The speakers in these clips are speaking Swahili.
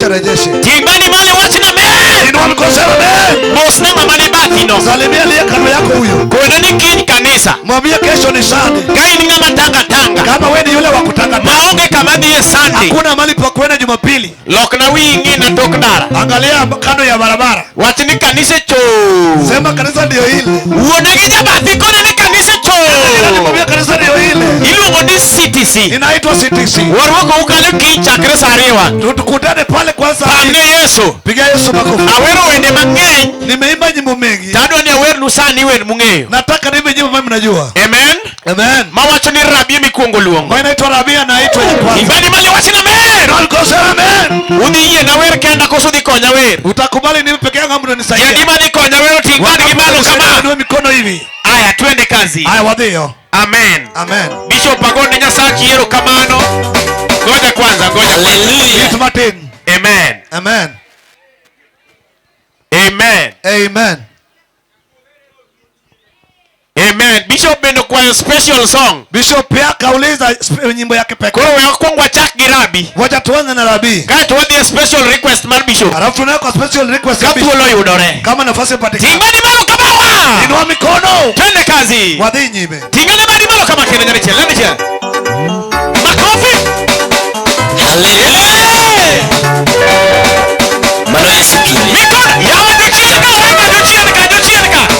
rejeshe. Timbani mali wachina me. Inua mikono amen. Bosna mama ni bati no. Salimia aliye kando yako huyo. Kuna ni kini kanisa. Mwambie kesho ni Sunday. Gai ni ngama tanga. Kama wewe ni yule wa kutanga. Maonge kama ni Sunday. Hakuna mahali pa kwenda Jumapili. Lokna wingi na tokdara. Angalia kando ya barabara. Wachini kanisa cho. Sema kanisa ndio ile. Uonagija bati kona ni kanisa cho. Mwambie kanisa ndio ile. Ilu ngoni CTC. Inaitwa CTC. Warwako ukale kichakre sarewa. Tukutane pale kwanza. Pamne Yesu. Piga Yesu makofi. Awero wende mange. Nimeimba nyimbo mengi. Tado ni aweru nusani wewe mungeyo. Nataka niimbe nyimbo mimi mnajua. Amen. Amen. Mawacho ni Rabia mikongo luongo. Mimi naitwa Rabia naitwa Jepwa. Ibani mali wachina amen. Alikosa amen. Udiye na wewe kenda kusudi konya wewe. Utakubali niwe peke yangu ambaye nisaidia. Ya imani konya wewe tingani kimalo kama. Ndio mikono hivi. Aya twende kazi. Aya wadhio. Amen. Amen. Bishop Pagonde Nyasachi yero kamano. Ngoja kwanza. Hallelujah. Martin. Amen. Amen. Amen. Amen. Amen. Bishop bendo kwa special song. Bishop pia kauliza nyimbo yake pekee. Kwa hiyo kongwa chak girabi. Wacha tuanze na Rabi. Kaya tuwadhi special request mar Bishop. Alafu tunaweka special request ya Bishop. Kapu udore. Kama nafasi ipatikane. Tingani malo kama wa. Inua mikono. Twende kazi. Wadhi nyime. Tingani malo kama kile nyari chela. Lende chela. Makofi. Hallelujah. Mano Yesu kile. Mikono. Yawa duchianika. Mikono juu mikono.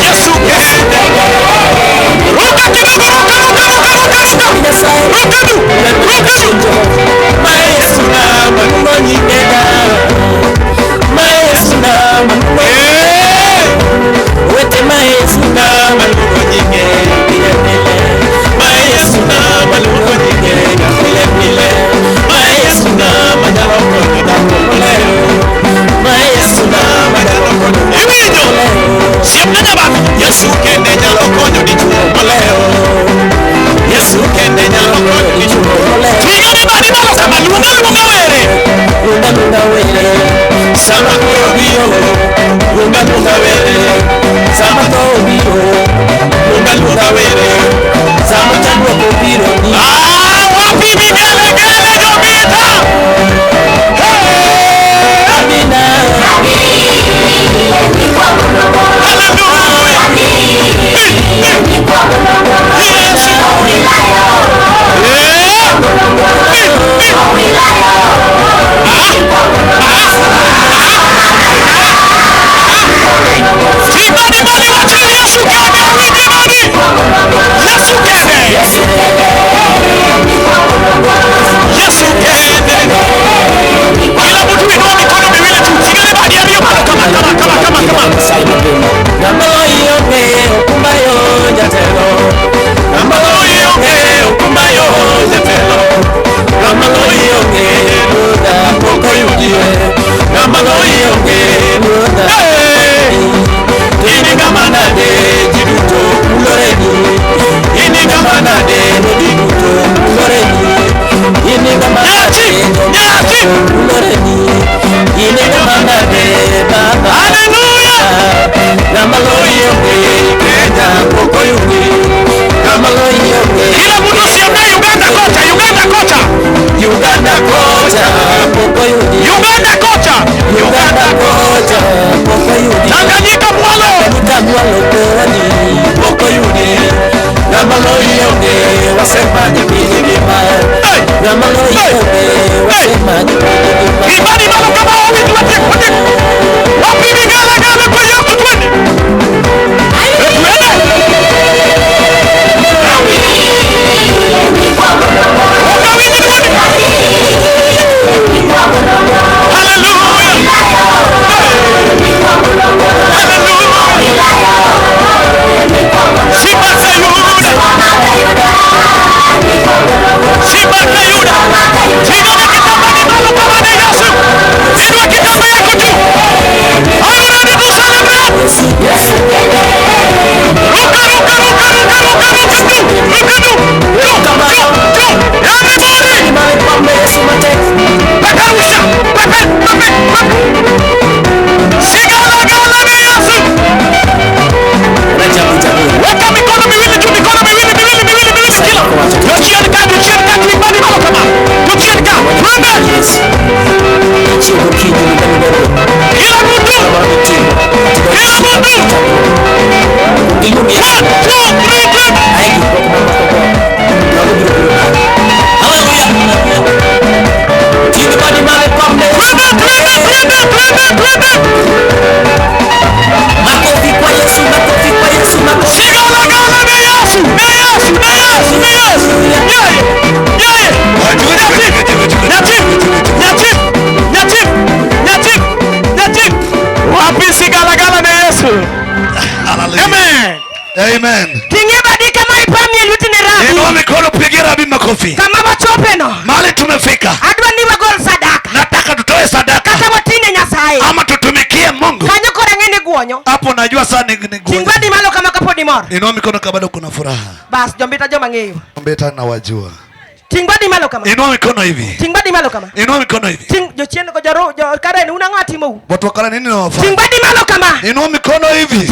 Yesu wasemaje mimi vibaya. Na mambo yote wasemaje mimi vibaya. Ibadi mambo kama wapi tuache kote. Wapi vigala gala kwa Yesu twende. Amen. Tingi badika maipamye lutine rabi. Inua mikono pigia Rabi makofi. Kama wachopeno. Mahali tumefika. Adwa ni wagol sadaka. Nataka tutoe sadaka. Kata watine nyasaye. Ama tutumikie Mungu. Kanyo kore ngene guonyo. Hapo najua sana ni guonyo. Tingwadi malo kama kapo di mor. Inua mikono kama bado kuna furaha. Bas jombita joma ngeyo. Mbeta na wajua. Tingwadi malo kama. Inua mikono hivi. Tingwadi malo kama. Inua mikono hivi. Ting jo chien ko jaro jo kare ni una ngati mo. Watu wakala nini na wafanya? Tingwadi malo kama. Inua mikono hivi.